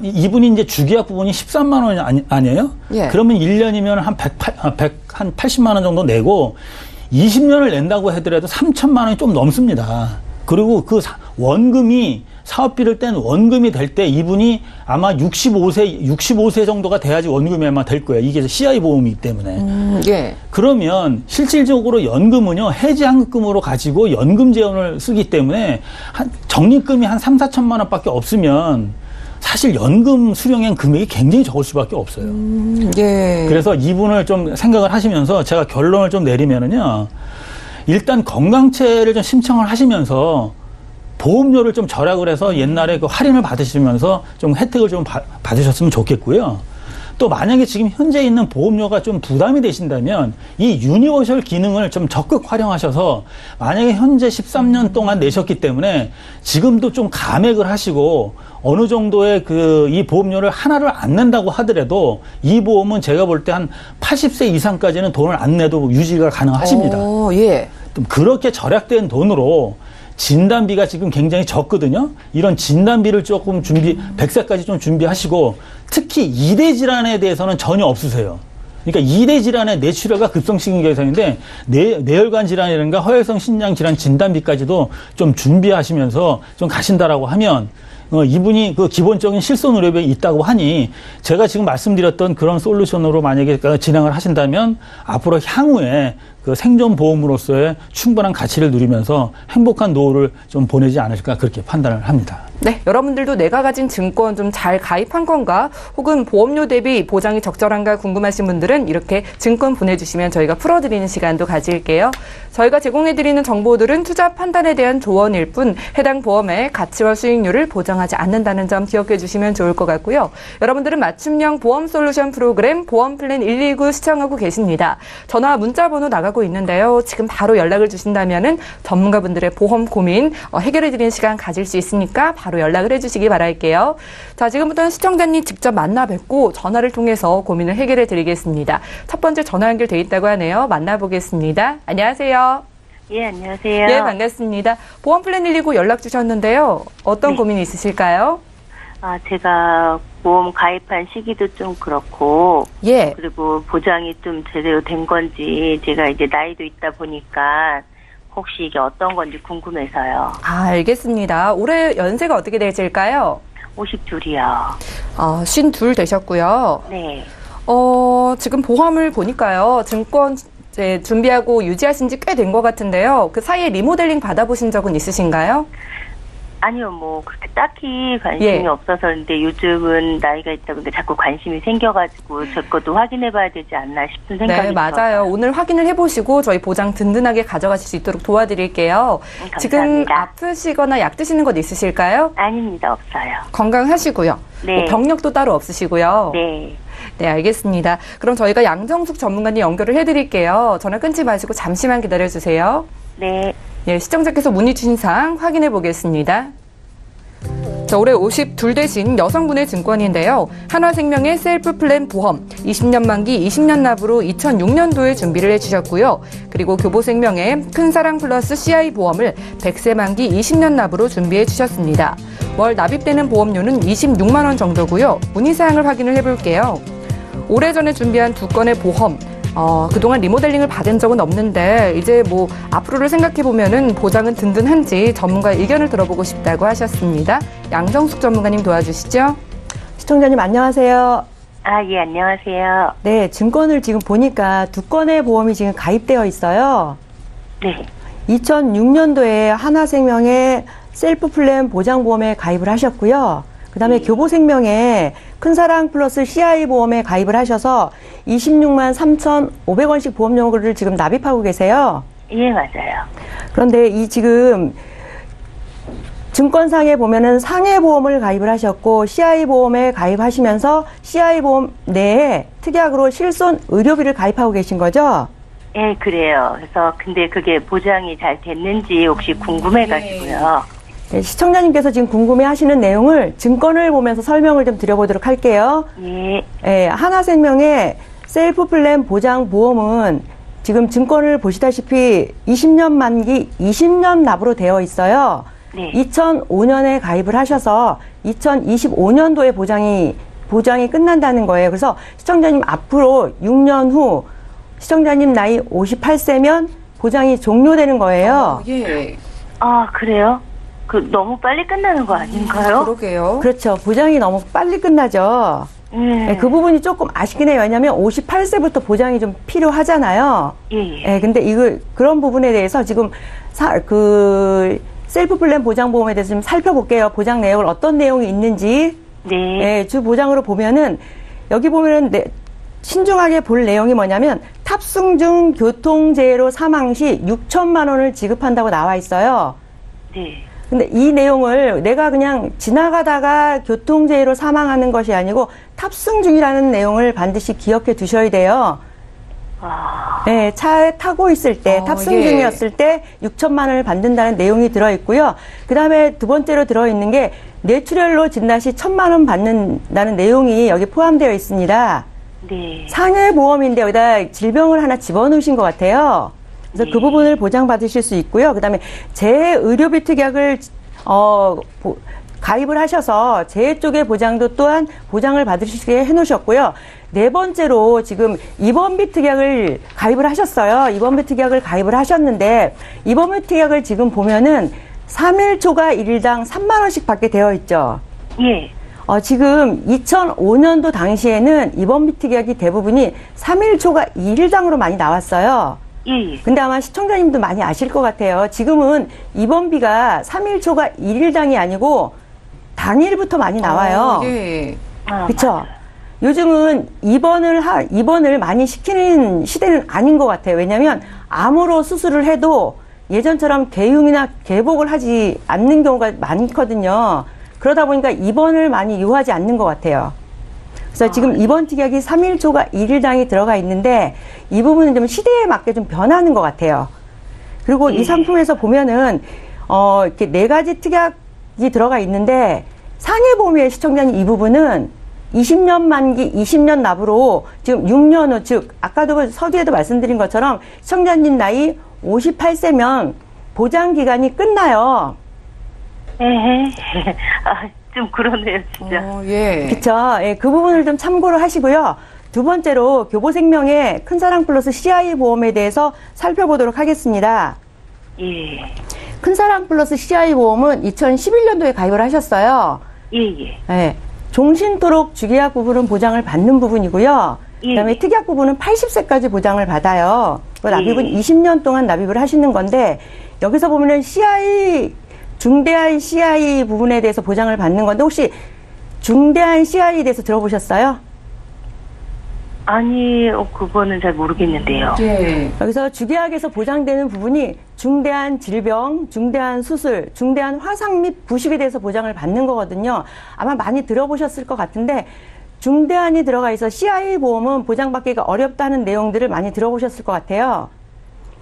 D: 이분이 이제 주계약 부분이 13만 원이 아니에요?
B: 예.
D: 그러면 1년이면 한 80만 원 정도 내고 20년을 낸다고 하더라도 3천만 원이 좀 넘습니다. 그리고 그 원금이 사업비를 뗀 원금이 될 때 이분이 아마 65세 정도가 돼야지 원금이 아마 될 거예요. 이게 CI 보험이기 때문에.
B: 예.
D: 그러면 실질적으로 연금은요, 해지환급금으로 가지고 연금 재원을 쓰기 때문에 적립금이 한 3, 4천만 원밖에 없으면 사실 연금 수령액 금액이 굉장히 적을 수밖에 없어요.
B: 예.
D: 그래서 이분을 좀 생각을 하시면서 제가 결론을 좀 내리면은요, 일단 건강체를 좀 신청을 하시면서 보험료를 좀 절약을 해서 옛날에 그 할인을 받으시면서 좀 혜택을 좀 받으셨으면 좋겠고요. 또 만약에 지금 현재 있는 보험료가 좀 부담이 되신다면 이 유니버셜 기능을 좀 적극 활용하셔서, 만약에 현재 13년 동안 내셨기 때문에 지금도 좀 감액을 하시고 어느 정도의 이 보험료를 하나를 안 낸다고 하더라도 이 보험은 제가 볼 때 한 80세 이상까지는 돈을 안 내도 유지가 가능하십니다.
B: 예.
D: 그렇게 절약된 돈으로 진단비가 지금 굉장히 적거든요. 이런 진단비를 조금 100세까지 좀 준비하시고, 특히 2대 질환에 대해서는 전혀 없으세요. 그러니까 2대 질환의 뇌출혈과 급성신경계성인데 뇌혈관 질환이라든가 허혈성 신장 질환 진단비까지도 좀 준비하시면서 좀 가신다라고 하면, 이분이 그 기본적인 실손 의료비가 있다고 하니, 제가 지금 말씀드렸던 그런 솔루션으로 만약에 진행을 하신다면 앞으로 향후에 그 생존보험으로서의 충분한 가치를 누리면서 행복한 노후를 좀 보내지 않으실까, 그렇게 판단을 합니다.
B: 네, 여러분들도 내가 가진 증권 좀 잘 가입한 건가, 혹은 보험료 대비 보장이 적절한가 궁금하신 분들은 이렇게 증권 보내주시면 저희가 풀어드리는 시간도 가질게요. 저희가 제공해드리는 정보들은 투자 판단에 대한 조언일 뿐 해당 보험의 가치와 수익률을 보장하지 않는다는 점 기억해 주시면 좋을 것 같고요. 여러분들은 맞춤형 보험 솔루션 프로그램 보험플랜 119 시청하고 계십니다. 전화 문자 번호 나가고 있는데요. 지금 바로 연락을 주신다면은 전문가분들의 보험 고민 해결해드리는 시간 가질 수 있으니까 바로 연락을 해주시기 바랄게요. 자, 지금부터는 시청자님 직접 만나 뵙고 전화를 통해서 고민을 해결해 드리겠습니다. 첫 번째 전화 연결돼 있다고 하네요. 만나보겠습니다. 안녕하세요.
E: 예, 안녕하세요.
B: 예, 반갑습니다. 보험플랜 119 연락 주셨는데요. 어떤 고민이 있으실까요?
E: 제가 보험 가입한 시기도 좀 그렇고,
B: 예.
E: 그리고 보장이 좀 제대로 된 건지, 제가 이제 나이도 있다 보니까 혹시 이게 어떤 건지 궁금해서요.
B: 알겠습니다. 올해 연세가 어떻게 되실까요?
E: 52이요.
B: 52 되셨고요.
E: 네.
B: 지금 보험을 보니까요. 증권 이제 준비하고 유지하신 지 꽤 된 것 같은데요. 그 사이에 리모델링 받아보신 적은 있으신가요?
E: 아니요, 뭐 그렇게 딱히 관심이 없어서. 근데 요즘은 나이가 있다 보니까 자꾸 관심이 생겨가지고 제 것도 확인해봐야 되지 않나 싶은 생각이
B: 네, 맞아요.
E: 들어요.
B: 오늘 확인을 해보시고 저희 보장 든든하게 가져가실 수 있도록 도와드릴게요.
E: 감사합니다.
B: 지금 아프시거나 약 드시는 것 있으실까요?
E: 아닙니다, 없어요.
B: 건강하시고요.
E: 네.
B: 뭐 병력도 따로 없으시고요.
E: 네.
B: 네, 알겠습니다. 그럼 저희가 양정숙 전문가님 연결을 해드릴게요. 전화 끊지 마시고 잠시만 기다려주세요.
E: 네.
B: 예, 시청자께서 문의 주신 사항 확인해 보겠습니다. 자, 올해 52 되신 여성분의 증권인데요. 한화생명의 셀프플랜 보험 20년 만기 20년 납으로 2006년도에 준비를 해주셨고요. 그리고 교보생명의 큰사랑 플러스 CI 보험을 100세 만기 20년 납으로 준비해 주셨습니다. 월 납입되는 보험료는 26만 원 정도고요. 문의사항을 확인을 해볼게요. 오래전에 준비한 두 건의 보험, 그동안 리모델링을 받은 적은 없는데 이제 뭐 앞으로를 생각해보면은 보장은 든든한지 전문가의 의견을 들어보고 싶다고 하셨습니다. 양정숙 전문가님 도와주시죠.
C: 시청자님 안녕하세요.
E: 아, 예, 안녕하세요.
C: 네, 증권을 지금 보니까 두 건의 보험이 지금 가입되어 있어요.
E: 네.
C: 2006년도에 하나생명의 셀프플랜 보장보험에 가입을 하셨고요. 그 다음에 교보생명에 큰사랑 플러스 CI 보험에 가입을 하셔서 26만 3,500원씩 보험료를 지금 납입하고 계세요.
E: 예, 맞아요.
C: 그런데 이 지금 증권상에 보면은 상해보험을 가입을 하셨고 CI보험에 가입하시면서 CI보험 내에 특약으로 실손 의료비를 가입하고 계신 거죠?
E: 예, 그래요. 그래서 근데 그게 보장이 잘 됐는지 혹시 궁금해가지고요.
C: 네, 시청자님께서 지금 궁금해하시는 내용을 증권을 보면서 설명을 좀 드려보도록 할게요.
E: 예.
C: 예, 하나생명의 셀프플랜 보장보험은 지금 증권을 보시다시피 20년 만기 20년 납으로 되어 있어요.
E: 네.
C: 2005년에 가입을 하셔서 2025년도에 보장이 끝난다는 거예요. 그래서 시청자님 앞으로 6년 후 시청자님 나이 58세면 보장이 종료되는 거예요.
B: 예.
E: 아, 그래요? 너무 빨리 끝나는 거 아닌가요?
B: 그러게요.
C: 그렇죠. 보장이 너무 빨리 끝나죠. 네, 그 부분이 조금 아쉽긴 해요. 왜냐하면 58세부터 보장이 좀 필요하잖아요.
E: 예.
C: 네, 근데 그런 부분에 대해서 지금 셀프플랜 보장보험에 대해서 좀 살펴볼게요. 보장 내용을 어떤 내용이 있는지.
E: 네.
C: 네, 주 보장으로 보면은 여기 보면은 신중하게 볼 내용이 뭐냐면 탑승 중 교통재해로 사망 시 6천만 원을 지급한다고 나와 있어요.
E: 네.
C: 근데 이 내용을 내가 그냥 지나가다가 교통재해로 사망하는 것이 아니고 탑승 중이라는 내용을 반드시 기억해 두셔야 돼요. 네, 차에 타고 있을 때, 탑승 중이었을 때 6천만 원을 받는다는 내용이 들어있고요. 그 다음에 두 번째로 들어있는 게 뇌출혈로 진단 시 1,000만 원 받는다는 내용이 여기 포함되어 있습니다.
E: 네.
C: 상해보험인데 여기다 질병을 하나 집어넣으신 것 같아요. 그래서 그 부분을 보장받으실 수 있고요. 그 다음에 재의료비 특약을 가입을 하셔서 재해 쪽의 보장도 또한 보장을 받으시게 해놓으셨고요. 네 번째로 지금 입원비 특약을 가입을 하셨어요. 입원비 특약을 가입을 하셨는데 입원비 특약을 지금 보면은 3일 초과 1일당 3만 원씩 받게 되어 있죠.
E: 예.
C: 지금 2005년도 당시에는 입원비 특약이 대부분이 3일 초과 2일당으로 많이 나왔어요.
E: 예.
C: 근데 아마 시청자님도 많이 아실 것 같아요. 지금은 입원비가 3일 초과 1일당이 아니고 당일부터 많이 나와요.
B: 예.
C: 그렇죠? 요즘은 입원을 많이 시키는 시대는 아닌 것 같아요. 왜냐하면 암으로 수술을 해도 예전처럼 개흉이나 개복을 하지 않는 경우가 많거든요. 그러다 보니까 입원을 많이 요하지 않는 것 같아요. 그래서 지금 입원 특약이 3일 초과 1일당이 들어가 있는데 이 부분은 좀 시대에 맞게 좀 변하는 것 같아요. 그리고 이 상품에서 보면은 이렇게 네 가지 특약이 들어가 있는데 상해보험의 시청자님 이 부분은 20년 만기 20년 납으로 지금 6년 후, 즉 아까도 서두에도 말씀드린 것처럼 시청자님 나이 58세면 보장기간이 끝나요.
E: 좀 그러네요, 진짜.
B: 예.
C: 그쵸. 예, 그 부분을 좀 참고를 하시고요. 두 번째로 교보생명의 큰사랑 플러스 CI 보험에 대해서 살펴보도록 하겠습니다.
E: 예.
C: 큰사랑 플러스 CI 보험은 2011년도에 가입을 하셨어요.
E: 예.
C: 예. 종신토록 주계약 부분은 보장을 받는 부분이고요. 그다음에 특약 부분은 80세까지 보장을 받아요. 납입은 20년 동안 납입을 하시는 건데 여기서 보면은 중대한 CI 부분에 대해서 보장을 받는 건데 혹시 중대한 CI에 대해서 들어보셨어요?
E: 아니, 그거는 잘 모르겠는데요.
B: 예.
C: 여기서 주계약에서 보장되는 부분이 중대한 질병, 중대한 수술, 중대한 화상 및 부식에 대해서 보장을 받는 거거든요. 아마 많이 들어보셨을 것 같은데 중대한이 들어가 있어 CI 보험은 보장받기가 어렵다는 내용들을 많이 들어보셨을 것 같아요.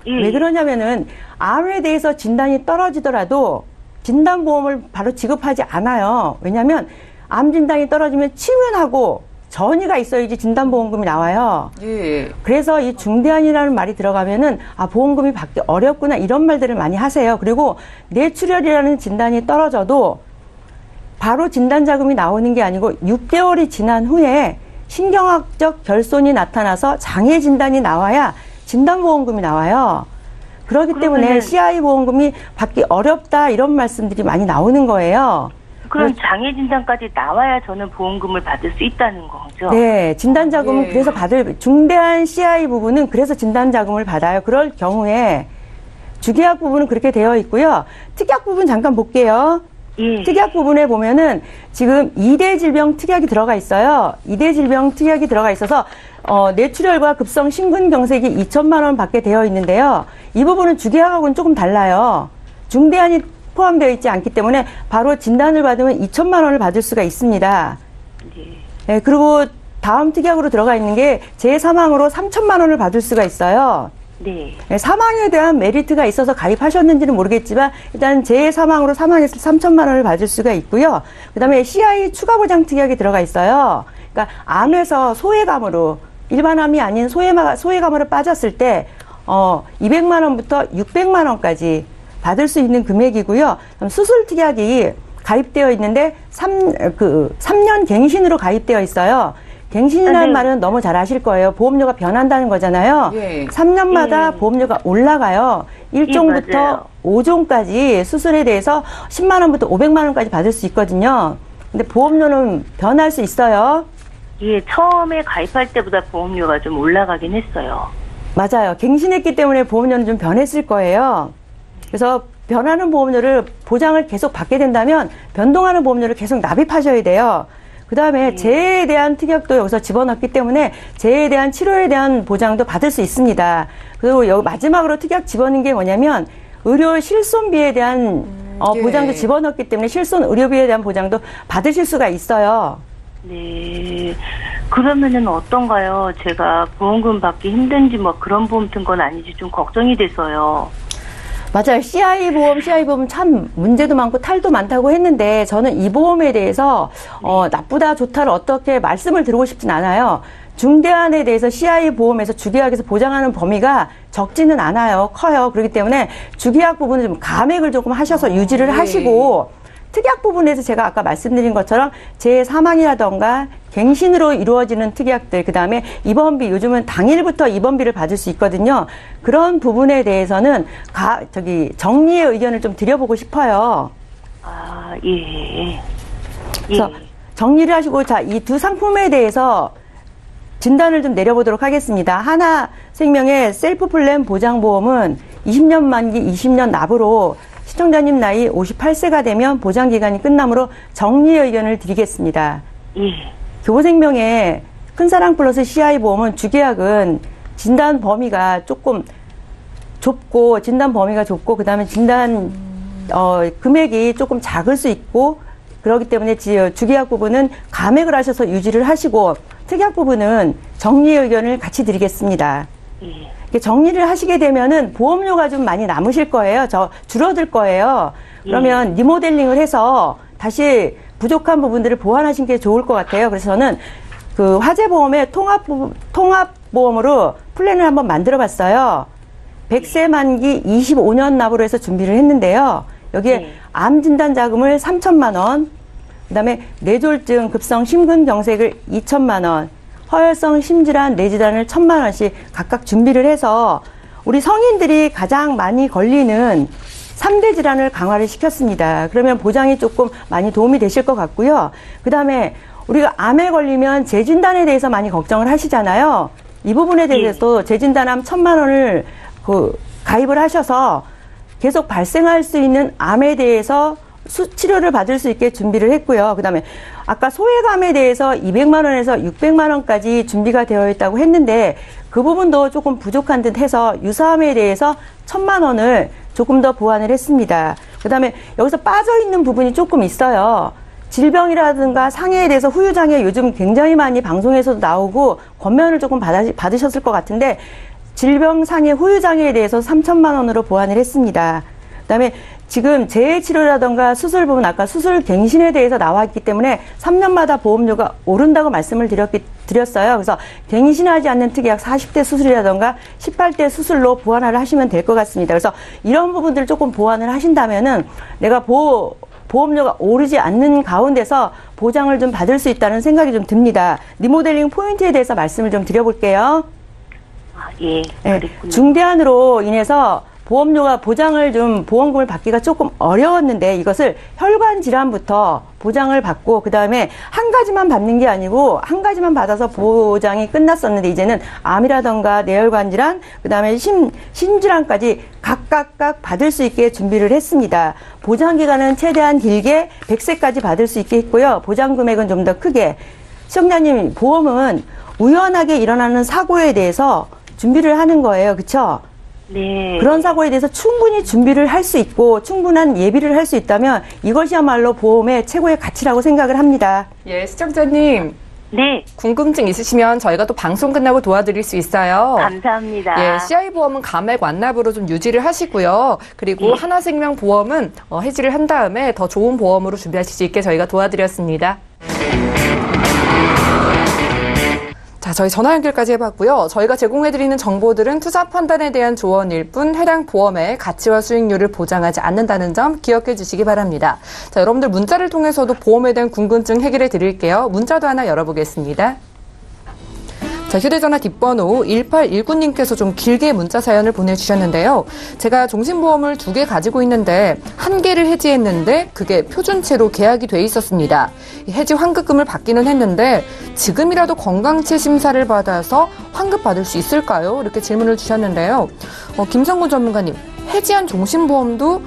C: 왜 그러냐면은 암에 대해서 진단이 떨어지더라도 진단보험을 바로 지급하지 않아요. 왜냐하면 암 진단이 떨어지면 치문하고 전이가 있어야지 진단보험금이 나와요.
B: 예.
C: 그래서 이 중대한이라는 말이 들어가면은 보험금이 받기 어렵구나 이런 말들을 많이 하세요. 그리고 뇌출혈이라는 진단이 떨어져도 바로 진단자금이 나오는 게 아니고 6개월이 지난 후에 신경학적 결손이 나타나서 장애 진단이 나와야 진단보험금이 나와요. 그렇기 때문에 CI 보험금이 받기 어렵다 이런 말씀들이 많이 나오는 거예요.
E: 그럼 장애 진단까지 나와야 저는 보험금을 받을 수 있다는 거죠?
C: 네, 진단자금은
B: 예.
C: 그래서 중대한 CI 부분은 그래서 진단자금을 받아요. 그럴 경우에 주계약 부분은 그렇게 되어 있고요. 특약 부분 잠깐 볼게요.
E: 예.
C: 특약 부분에 보면은 지금 2대 질병 특약이 들어가 있어요. 2대 질병 특약이 들어가 있어서 뇌출혈과 급성 심근경색이 2천만 원 받게 되어 있는데요. 이 부분은 주계약하고는 조금 달라요. 중대한이 포함되어 있지 않기 때문에 바로 진단을 받으면 2천만 원을 받을 수가 있습니다.
E: 네.
C: 네, 그리고 다음 특약으로 들어가 있는 게 재사망으로 3천만 원을 받을 수가 있어요.
E: 네.
C: 네, 사망에 대한 메리트가 있어서 가입하셨는지는 모르겠지만 일단 재사망으로 사망했을 3천만 원을 받을 수가 있고요. 그다음에 CI 추가 보장 특약이 들어가 있어요. 그러니까 암에서 소외감으로 일반 암이 아닌 소외감으로 빠졌을 때 200만 원부터 600만 원까지 받을 수 있는 금액이고요. 수술 특약이 가입되어 있는데 3년 갱신으로 가입되어 있어요. 갱신이라는
E: 네.
C: 말은 너무 잘 아실 거예요. 보험료가 변한다는 거잖아요.
B: 예.
C: 3년마다
E: 예.
C: 보험료가 올라가요. 1종부터
E: 맞아요.
C: 5종까지 수술에 대해서 10만 원부터 500만 원까지 받을 수 있거든요. 근데 보험료는 변할 수 있어요.
E: 예, 처음에 가입할 때보다 보험료가 좀 올라가긴 했어요.
C: 맞아요. 갱신했기 때문에 보험료는 좀 변했을 거예요. 그래서 변하는 보험료를 보장을 계속 받게 된다면 변동하는 보험료를 계속 납입하셔야 돼요. 그 다음에 재해에 대한 특약도 여기서 집어넣기 때문에 재해에 대한 치료에 대한 보장도 받을 수 있습니다. 그리고 여기 마지막으로 특약 집어넣은 게 뭐냐면 의료 실손비에 대한
B: 예.
C: 보장도 집어넣기 때문에 실손 의료비에 대한 보장도 받으실 수가 있어요.
E: 네. 그러면은 어떤가요? 제가 보험금 받기 힘든지 뭐 그런 보험 든 건 아니지 좀 걱정이 돼서요.
C: 맞아요. CI 보험 참 문제도 많고 탈도 많다고 했는데 저는 이 보험에 대해서 나쁘다 좋다를 어떻게 말씀을 드리고 싶진 않아요. 중대한에 대해서 CI 보험에서 주계약에서 보장하는 범위가 적지는 않아요. 커요. 그렇기 때문에 주계약 부분은 좀 감액을 조금 하셔서 유지를
B: 네.
C: 하시고 특약 부분에서 제가 아까 말씀드린 것처럼 재사망이라던가 갱신으로 이루어지는 특약들, 그 다음에 입원비, 요즘은 당일부터 입원비를 받을 수 있거든요. 그런 부분에 대해서는 정리의 의견을 좀 드려보고 싶어요.
E: 아, 예.
C: 그래서 정리를 하시고, 자, 이 두 상품에 대해서 진단을 좀 내려보도록 하겠습니다. 하나생명의 셀프플랜 보장보험은 20년 만기 20년 납으로 시청자님 나이 58세가 되면 보장기간이 끝나므로 정리의 의견을 드리겠습니다.
E: 예.
C: 교보생명의 큰사랑 플러스 CI 보험은 주계약은 진단 범위가 조금 좁고, 그 다음에 진단, 금액이 조금 작을 수 있고, 그렇기 때문에 주계약 부분은 감액을 하셔서 유지를 하시고, 특약 부분은 정리의 의견을 같이 드리겠습니다.
E: 예.
C: 정리를 하시게 되면은 보험료가 좀 많이 남으실 거예요. 줄어들 거예요. 그러면 리모델링을 해서 다시 부족한 부분들을 보완하신 게 좋을 것 같아요. 그래서 저는 그 화재보험의 통합보험으로 플랜을 한번 만들어 봤어요. 100세 만기 25년 납으로 해서 준비를 했는데요. 여기에 암 진단 자금을 3천만 원, 그다음에 뇌졸중 급성 심근경색을 2천만 원, 허혈성 심질환 뇌질환을 1,000만 원씩 각각 준비를 해서 우리 성인들이 가장 많이 걸리는 3대 질환을 강화를 시켰습니다. 그러면 보장이 조금 많이 도움이 되실 것 같고요. 그 다음에 우리가 암에 걸리면 재진단에 대해서 많이 걱정을 하시잖아요. 이 부분에 대해서도 재진단암 1,000만 원을 가입을 하셔서 계속 발생할 수 있는 암에 대해서 치료를 받을 수 있게 준비를 했고요. 그 다음에 아까 소외감에 대해서 200만 원에서 600만 원까지 준비가 되어 있다고 했는데 그 부분도 조금 부족한 듯 해서 유사암에 대해서 1,000만 원을 조금 더 보완을 했습니다. 그 다음에 여기서 빠져있는 부분이 조금 있어요. 질병이라든가 상해에 대해서 후유장애 요즘 굉장히 많이 방송에서도 나오고 권면을 조금 받으셨을 것 같은데 질병 상해 후유장애에 대해서 3,000만 원으로 보완을 했습니다. 그다음에 지금 재해치료라던가 수술 부분 아까 수술 갱신에 대해서 나왔기 때문에 3년마다 보험료가 오른다고 말씀을 드렸어요. 그래서 갱신하지 않는 특약 40대 수술이라던가 18대 수술로 보완을 하시면 될 것 같습니다. 그래서 이런 부분들을 조금 보완을 하신다면은 내가 보험료가 오르지 않는 가운데서 보장을 좀 받을 수 있다는 생각이 좀 듭니다. 리모델링 포인트에 대해서 말씀을 좀 드려볼게요.
E: 아, 예.
C: 네,
E: 그랬군요.
C: 중대한으로 인해서 보험료가 보험금을 받기가 조금 어려웠는데 이것을 혈관 질환부터 보장을 받고 그다음에 한 가지만 받는 게 아니고 한 가지만 받아서 보장이 끝났었는데 이제는 암이라던가 뇌혈관 질환 그다음에 심질환까지 각각 받을 수 있게 준비를 했습니다. 보장 기간은 최대한 길게 100세까지 받을 수 있게 했고요. 보장 금액은 좀 더 크게. 시청자님, 보험은 우연하게 일어나는 사고에 대해서 준비를 하는 거예요. 그렇죠?
E: 네.
C: 그런 사고에 대해서 충분히 준비를 할 수 있고 충분한 예비를 할 수 있다면 이것이야말로 보험의 최고의 가치라고 생각을 합니다.
B: 예, 시청자님.
E: 네.
B: 궁금증 있으시면 저희가 또 방송 끝나고 도와드릴 수 있어요.
E: 감사합니다.
B: 예, CI보험은 감액 완납으로 좀 유지를 하시고요. 그리고 하나생명보험은 해지를 한 다음에 더 좋은 보험으로 준비하실 수 있게 저희가 도와드렸습니다. 자, 저희 전화 연결까지 해봤고요. 저희가 제공해드리는 정보들은 투자 판단에 대한 조언일 뿐 해당 보험의 가치와 수익률을 보장하지 않는다는 점 기억해 주시기 바랍니다. 자, 여러분들 문자를 통해서도 보험에 대한 궁금증 해결해 드릴게요. 문자도 하나 열어보겠습니다. 자, 휴대전화 뒷번호 1819님께서 좀 길게 문자 사연을 보내주셨는데요. 제가 종신보험을 2개 가지고 있는데 1개를 해지했는데 그게 표준체로 계약이 돼 있었습니다. 해지 환급금을 받기는 했는데 지금이라도 건강체 심사를 받아서 환급 받을 수 있을까요? 이렇게 질문을 주셨는데요. 김성구 전문가님, 해지한 종신보험도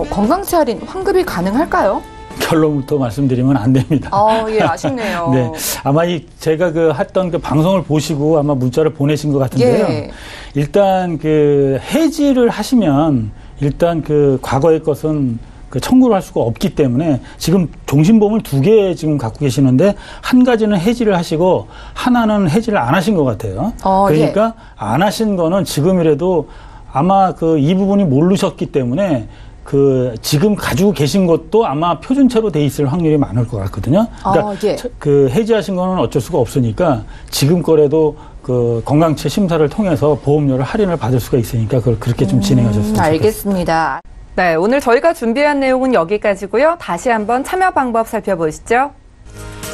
B: 건강체 할인 환급이 가능할까요?
D: 결론부터 말씀드리면 안 됩니다.
B: 예, 아쉽네요.
D: 네, 아마 제가 했던 방송을 보시고 아마 문자를 보내신 것 같은데요.
B: 예.
D: 일단 해지를 하시면 일단 과거의 것은 청구를 할 수가 없기 때문에 지금 종신보험을 2개 지금 갖고 계시는데 한 가지는 해지를 하시고 하나는 해지를 안 하신 것 같아요. 그러니까 안 하신 거는 지금이라도 아마 이 부분이 모르셨기 때문에 지금 가지고 계신 것도 아마 표준체로 돼 있을 확률이 많을 것 같거든요. 그러니까 해지하신 거는 어쩔 수가 없으니까 지금 거라도 건강체 심사를 통해서 보험료를 할인을 받을 수가 있으니까 그걸 그렇게 좀 진행하셨으면 좋겠습니다.
B: 알겠습니다. 네, 오늘 저희가 준비한 내용은 여기까지고요. 다시 한번 참여 방법 살펴보시죠.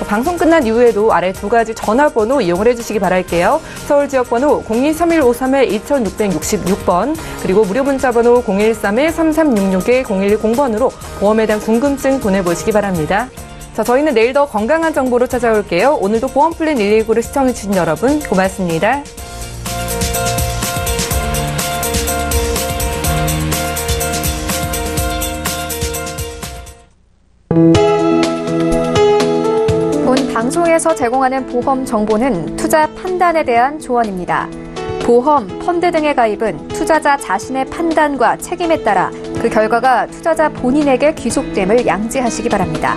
B: 방송 끝난 이후에도 아래 2가지 전화번호 이용을 해주시기 바랄게요. 서울 지역번호 023153-2666번 그리고 무료 문자번호 0131-3366-0110번으로 보험에 대한 궁금증 보내보시기 바랍니다. 자, 저희는 내일 더 건강한 정보로 찾아올게요. 오늘도 보험플랜 119를 시청해주신 여러분 고맙습니다.
A: 방송에서 제공하는 보험 정보는 투자 판단에 대한 조언입니다. 보험, 펀드 등의 가입은 투자자 자신의 판단과 책임에 따라 그 결과가 투자자 본인에게 귀속됨을 양지하시기 바랍니다.